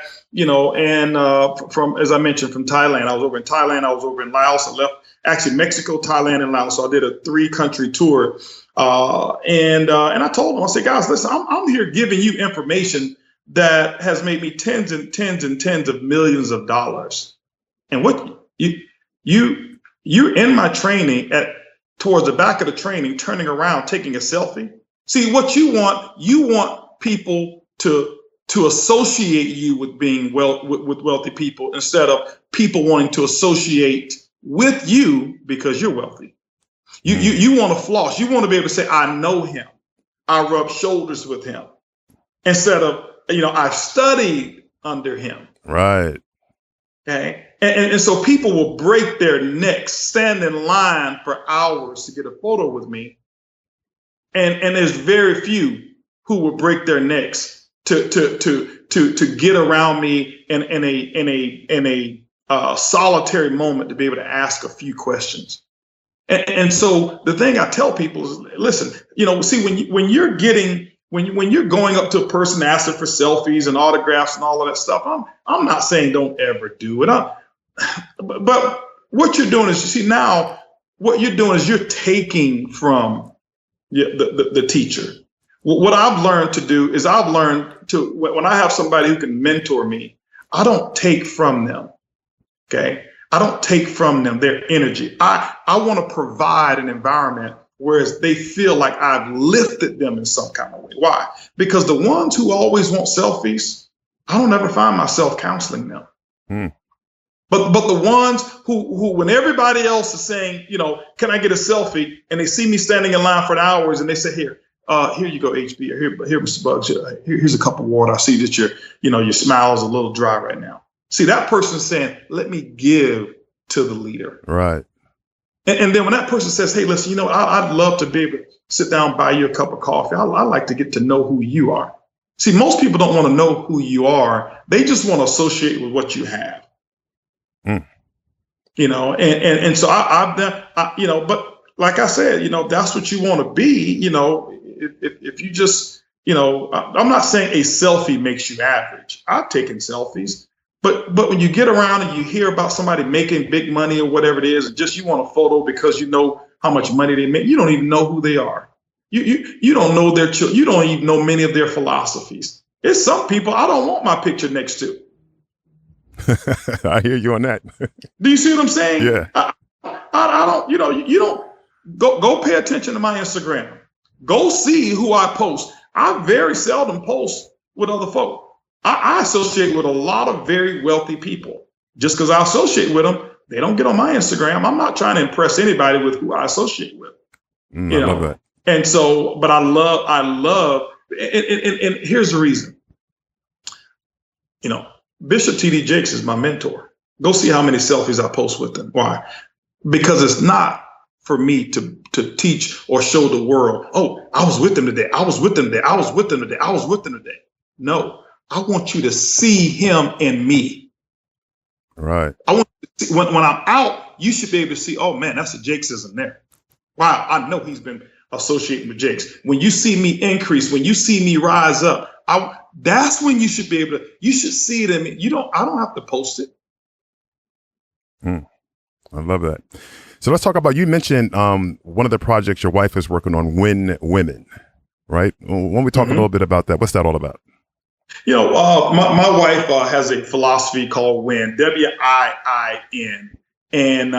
from, as I mentioned, from Thailand. I was over in Thailand. I was over in Laos. I left actually Mexico, Thailand, and Laos. So I did a 3-country tour. And I told them, I said, guys, listen, I'm here giving you information that has made me tens and tens and tens of millions of dollars. And what you're in my training towards the back of the training, turning around, taking a selfie. See, what you want people to associate you with being with wealthy people, instead of people wanting to associate with you because you're wealthy. You want to floss. You want to be able to say, I know him. I rub shoulders with him. Instead of, I've studied under him. Right. Okay. And so people will break their necks, stand in line for hours to get a photo with me. And there's very few who will break their necks to get around me in a solitary moment to be able to ask a few questions. And so the thing I tell people is, listen, see, when you're going up to a person asking for selfies and autographs and all of that stuff, I'm not saying don't ever do it. But what you're doing is, you're taking from the teacher. What I've learned to do is when I have somebody who can mentor me, I don't take from them. Okay. I don't take from them their energy. I want to provide an environment where they feel like I've lifted them in some kind of way. Why? Because the ones who always want selfies, I don't ever find myself counseling them. But the ones who when everybody else is saying, can I get a selfie? And they see me standing in line for hours and they say, here you go, HB, or here, Mr. Buggs, here's a cup of water. I see that your smile is a little dry right now. See, that person is saying, let me give to the leader. Right. And then when that person says, hey, listen, I'd love to be able to sit down and buy you a cup of coffee. I like to get to know who you are. See, most people don't want to know who you are. They just want to associate with what you have. And so I've done, but like I said, that's what you want to be. If you just, I'm not saying a selfie makes you average. I've taken selfies. But when you get around and you hear about somebody making big money or whatever it is, just you want a photo because you know how much money they make, you don't even know who they are. You don't know their children. You don't even know many of their philosophies. There's some people I don't want my picture next to. I hear you on that. Do you see what I'm saying? Yeah. I don't. You don't go pay attention to my Instagram. Go see who I post. I very seldom post with other folks. I associate with a lot of very wealthy people. Just because I associate with them, they don't get on my Instagram. I'm not trying to impress anybody with who I associate with. I love that. And so, but I love, and here's the reason. Bishop T.D. Jakes is my mentor. Go see how many selfies I post with him. Why? Because it's not for me to teach or show the world, oh, I was with them today. I was with them today. I was with them today. I was with them today. No. I want you to see him in me. Right. I want you to see, when I'm out, you should be able to see, oh man, that's a Jakesism there. Wow, I know he's been associating with Jakes. When you see me increase, when you see me rise up, that's when you should be able to, you should see it in me. I don't have to post it. I love that. So let's talk about, you mentioned one of the projects your wife is working on, Win Women, right? When we talk a little bit about that, what's that all about? My wife has a philosophy called WIN, WIIN, and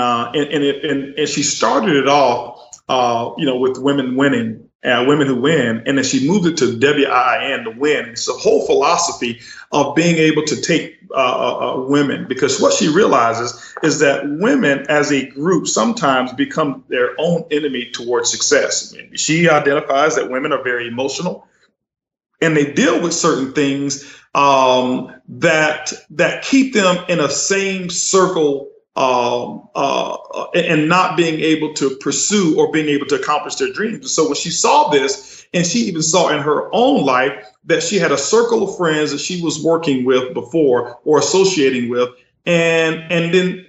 she started it off, with women winning, women who win, and then she moved it to WIIN, to win. It's a whole philosophy of being able to take women, because what she realizes is that women as a group sometimes become their own enemy towards success. She identifies that women are very emotional. And they deal with certain things that keep them in a same circle and not being able to pursue or being able to accomplish their dreams. So when she saw this, and she even saw in her own life that she had a circle of friends that she was working with before or associating with, and then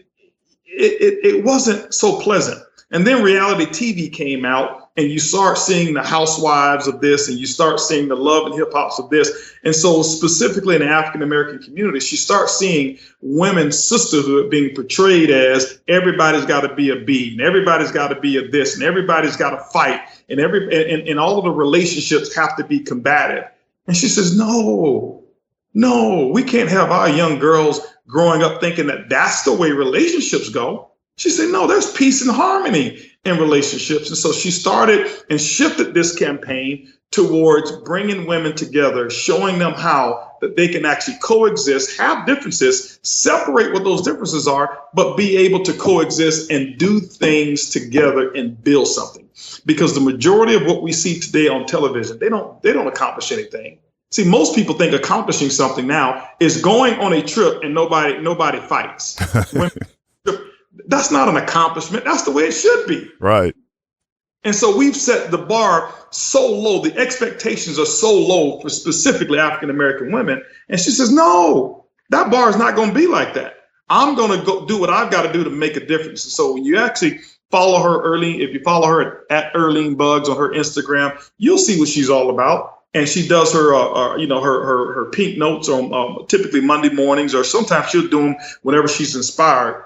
it wasn't so pleasant. And then reality TV came out, and you start seeing the housewives of this, and you start seeing the love and hip hops of this. And so specifically in the African-American community, she starts seeing women's sisterhood being portrayed as everybody's got to be a B, and everybody's got to be a this, and everybody's got to fight, and all of the relationships have to be combative. And she says, no, we can't have our young girls growing up thinking that that's the way relationships go. She said, no, there's peace and harmony in relationships. And so she started and shifted this campaign towards bringing women together, showing them how that they can actually coexist, have differences, separate what those differences are, but be able to coexist and do things together and build something. Because the majority of what we see today on television, they don't accomplish anything. See, most people think accomplishing something now is going on a trip and nobody fights. That's not an accomplishment. That's the way it should be. Right. And so we've set the bar so low. The expectations are so low for specifically African-American women. And she says, no, that bar is not going to be like that. I'm going to go do what I've got to do to make a difference. So when you actually follow her if you follow her at Holton Buggs on her Instagram, you'll see what she's all about. And she does her pink notes on typically Monday mornings, or sometimes she'll do them whenever she's inspired.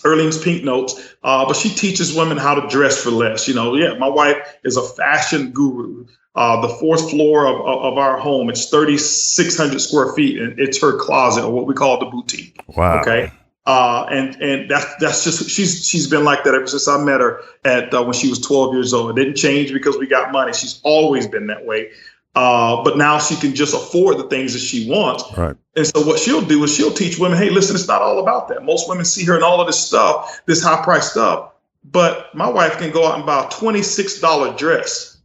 Erling's pink notes, but she teaches women how to dress for less. My wife is a fashion guru. The fourth floor of our home, it's 3,600 square feet, and it's her closet, or what we call the boutique. Wow. Okay. And that's just, she's been like that ever since I met her when she was 12 years old. It didn't change because we got money. She's always been that way. But now she can just afford the things that she wants. Right. And so what she'll do is she'll teach women, hey, listen, it's not all about that. Most women see her in all of this stuff, this high priced stuff. But my wife can go out and buy a $26 dress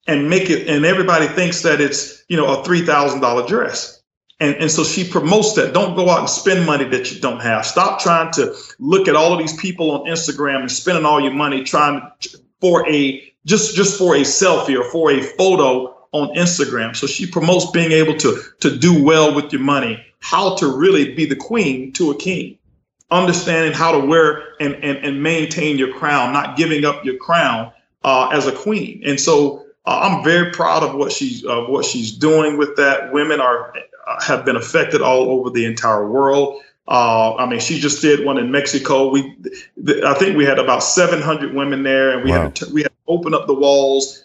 and make it. And everybody thinks that it's, a $3,000 dress. And so she promotes that. Don't go out and spend money that you don't have. Stop trying to look at all of these people on Instagram and spending all your money trying for just for a selfie or for a photo on Instagram. So she promotes being able to do well with your money, how to really be the queen to a king, understanding how to wear and maintain your crown, not giving up your crown as a queen. And so I'm very proud of what she's doing with that. Women have been affected all over the entire world. She just did one in Mexico. I think we had about 700 women there, and we had to open up the walls.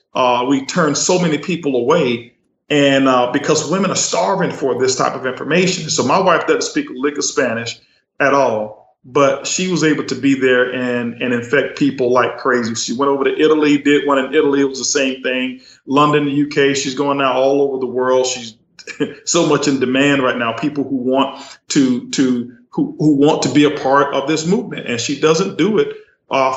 We turned so many people away, and because women are starving for this type of information. So my wife doesn't speak a lick of Spanish at all, but she was able to be there and infect people like crazy. She went over to Italy, did one in Italy. It was the same thing. London, the UK. She's going now all over the world. She's so much in demand right now. People who want who want to be a part of this movement, and she doesn't do it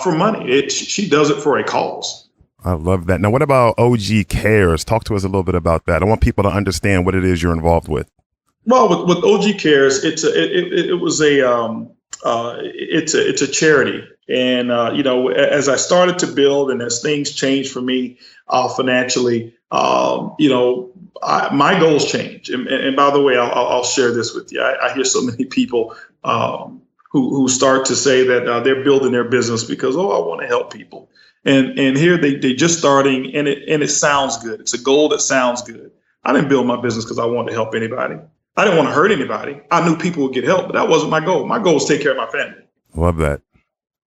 for money. She does it for a cause. I love that. Now, what about OG Cares? Talk to us a little bit about that. I want people to understand what it is you're involved with. Well, with OG Cares, it's a charity, and as I started to build and as things changed for me financially, my goals change. And by the way, I'll share this with you. I hear so many people who start to say that they're building their business because, I want to help people. And here they just starting, and it sounds good. It's a goal that sounds good. I didn't build my business because I wanted to help anybody. I didn't want to hurt anybody. I knew people would get help, but that wasn't my goal. My goal was to take care of my family. Love that.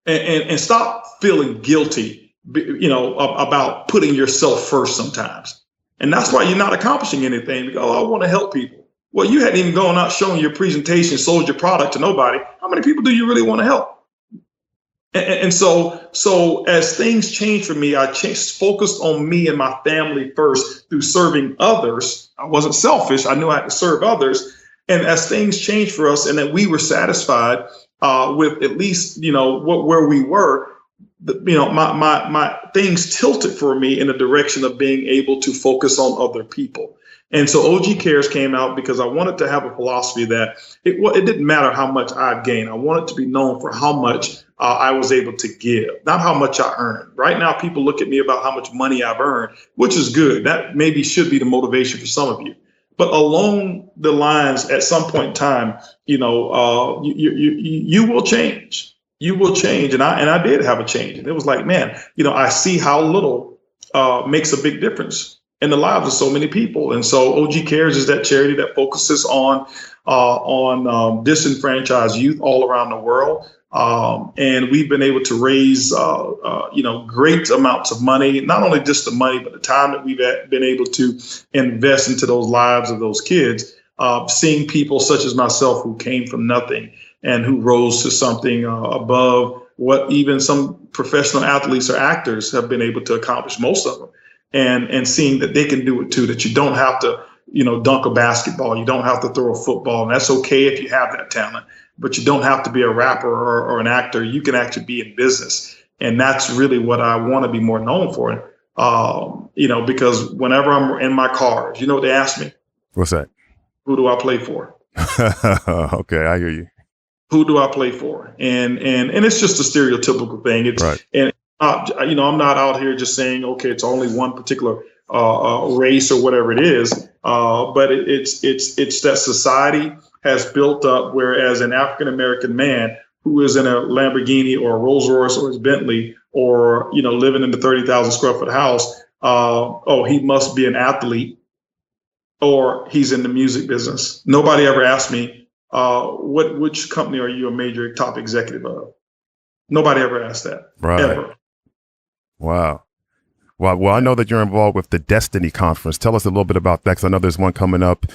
And stop feeling guilty, about putting yourself first sometimes. And that's why you're not accomplishing anything. Because, I want to help people. Well, you hadn't even gone out showing your presentation, sold your product to nobody. How many people do you really want to help? And so as things changed for me, I focused on me and my family first through serving others. I wasn't selfish. I knew I had to serve others. And as things changed for us and that we were satisfied with at least, where we were, my things tilted for me in the direction of being able to focus on other people. And so OG Cares came out because I wanted to have a philosophy that it didn't matter how much I'd gain. I wanted to be known for how much I was able to give, not how much I earned. Right now, people look at me about how much money I've earned, which is good. That maybe should be the motivation for some of you. But along the lines, at some point in time, you will change. You will change. And I did have a change. And it was like, man, I see how little makes a big difference in the lives of so many people. And so OG Cares is that charity that focuses on disenfranchised youth all around the world. And we've been able to raise, great amounts of money, not only just the money, but the time that we've been able to invest into those lives of those kids. seeing people such as myself who came from nothing and who rose to something above what even some professional athletes or actors have been able to accomplish, most of them, and seeing that they can do it too, that you don't have to, dunk a basketball, you don't have to throw a football, and that's okay if you have that talent, but you don't have to be a rapper or an actor. You can actually be in business. And that's really what I want to be more known for. Because whenever I'm in my car, you know what they ask me? What's that? Who do I play for? Okay, I hear you. Who do I play for? And it's just a stereotypical thing. It's right. And I'm not out here just saying, okay, it's only one particular race or whatever it is. But it's that society has built up, whereas an African American man who is in a Lamborghini or a Rolls Royce or his Bentley or living in the 30,000 square foot house, he must be an athlete or he's in the music business. Nobody ever asked me, which company are you a major top executive of? Nobody ever asked that. Right. Ever. Wow. Well, I know that you're involved with the Destiny Conference. Tell us a little bit about that, because I know there's one coming up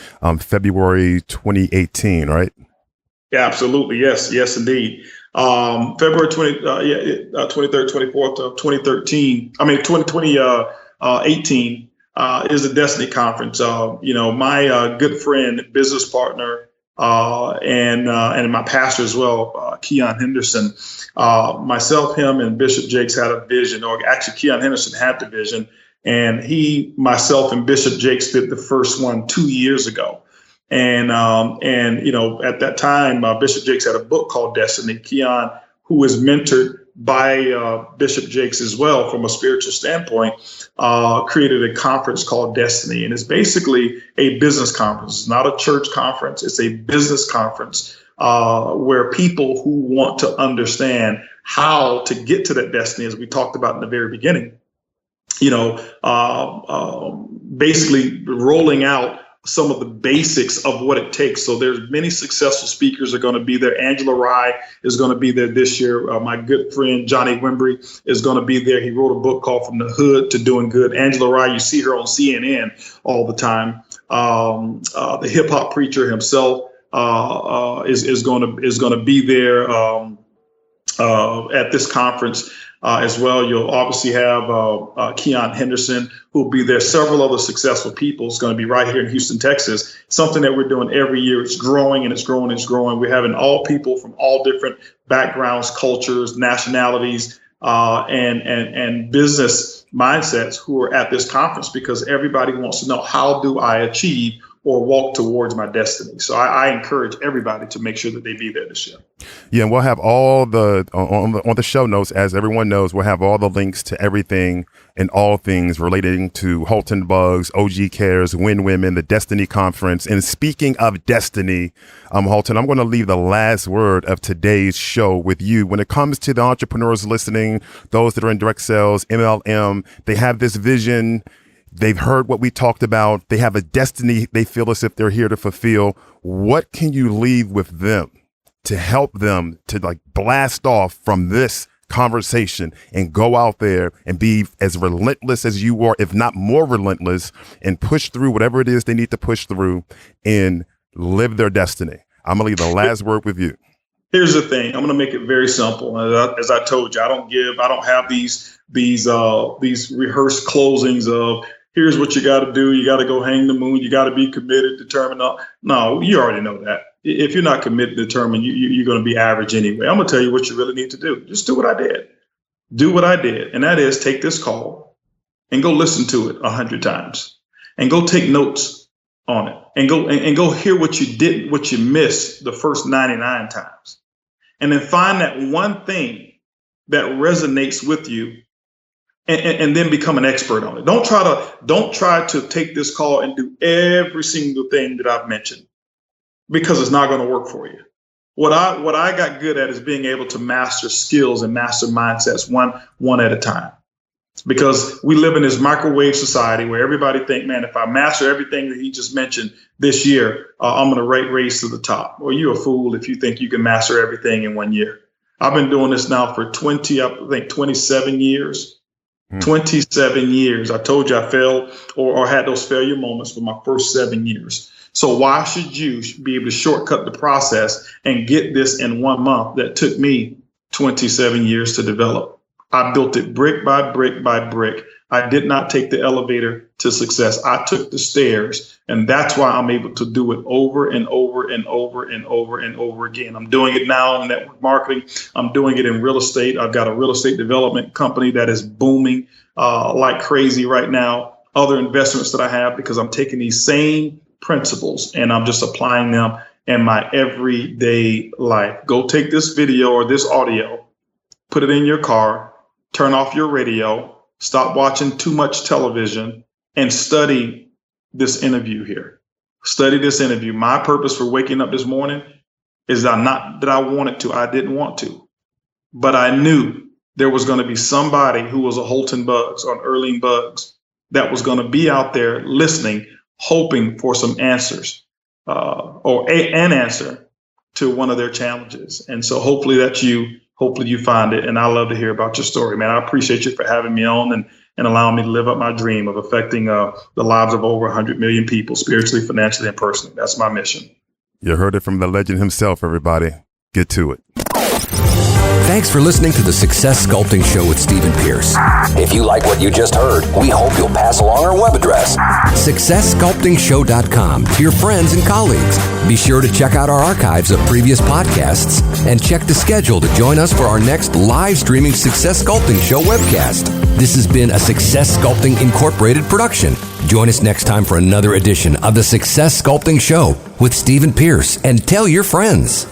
February 2018, right? Yeah, absolutely. Yes, indeed. February 23rd, 24th of 2018 is the Destiny Conference. My good friend, business partner, and my pastor as well, Keon Henderson, myself, him, and Bishop Jakes had a vision, or actually Keon Henderson had the vision, and myself, and Bishop Jakes did the first one 2 years ago. And at that time, Bishop Jakes had a book called Destiny. Keon, who is mentored by Bishop Jakes as well from a spiritual standpoint, created a conference called Destiny. And it's basically a business conference. It's not a church conference. It's a business conference where people who want to understand how to get to that destiny, as we talked about in the very beginning, basically rolling out some of the basics of what it takes. So there's many successful speakers are going to be there. Angela Rye is going to be there this year. My good friend, Johnny Wimbrey, is going to be there. He wrote a book called From the Hood to Doing Good. Angela Rye, you see her on CNN all the time. The hip hop preacher himself is going to be there at this conference. As well, you'll obviously have Keon Henderson, who will be there. Several other successful people. It's going to be right here in Houston, Texas. Something that we're doing every year. It's growing and it's growing and it's growing. We're having all people from all different backgrounds, cultures, nationalities, and business mindsets who are at this conference, because everybody wants to know, how do I achieve or walk towards my destiny? So I encourage everybody to make sure that they be there this year. Yeah, and we'll have all on the show notes, as everyone knows, we'll have all the links to everything and all things relating to Holton Buggs, OG Cares, Win Women, the Destiny Conference. And speaking of destiny, Holton, I'm going to leave the last word of today's show with you. When it comes to the entrepreneurs listening, those that are in direct sales, MLM, they have this vision. They've heard what we talked about. They have a destiny they feel as if they're here to fulfill. What can you leave with them to help them to blast off from this conversation and go out there and be as relentless as you are, if not more relentless, and push through whatever it is they need to push through and live their destiny? I'm going to leave the last word with you. Here's the thing. I'm going to make it very simple. As I told you, I don't have these rehearsed closings of, here's what you got to do. You got to go hang the moon. You got to be committed, determined. No, you already know that. If you're not committed, determined, you're going to be average anyway. I'm going to tell you what you really need to do. Just do what I did. Do what I did. And that is take this call and go listen to it 100 times and go take notes on it and go hear what you did, what you missed the first 99 times. And then find that one thing that resonates with you and then become an expert on it. Don't try to take this call and do every single thing that I've mentioned, because it's not going to work for you. What I got good at is being able to master skills and master mindsets one at a time. Because we live in this microwave society where everybody think, man, if I master everything that he just mentioned this year, I'm going to race to the top. Well, you're a fool if you think you can master everything in 1 year. I've been doing this now for 27 years. 27 years. I told you I failed or had those failure moments for my first 7 years. So why should you be able to shortcut the process and get this in 1 month that took me 27 years to develop? I built it brick by brick by brick. I did not take the elevator to success. I took the stairs, and that's why I'm able to do it over and over and over and over and over again. I'm doing it now in network marketing. I'm doing it in real estate. I've got a real estate development company that is booming like crazy right now. Other investments that I have, because I'm taking these same principles and I'm just applying them in my everyday life. Go take this video or this audio, put it in your car, turn off your radio, stop watching too much television, and study this interview here. Study this interview. My purpose for waking up this morning is not that I wanted to. I didn't want to. But I knew there was going to be somebody who was a Holton Buggs or an Erling Buggs that was going to be out there listening, hoping for some answers or an answer to one of their challenges. And so hopefully that's you. Hopefully you find it. And I love to hear about your story, man. I appreciate you for having me on and allowing me to live up my dream of affecting the lives of over 100 million people, spiritually, financially, and personally. That's my mission. You heard it from the legend himself, everybody. Get to it. Thanks for listening to the Success Sculpting Show with Stephen Pierce. If you like what you just heard, we hope you'll pass along our web address, successsculptingshow.com, to your friends and colleagues. Be sure to check out our archives of previous podcasts and check the schedule to join us for our next live streaming Success Sculpting Show webcast. This has been a Success Sculpting Incorporated production. Join us next time for another edition of the Success Sculpting Show with Stephen Pierce, and tell your friends.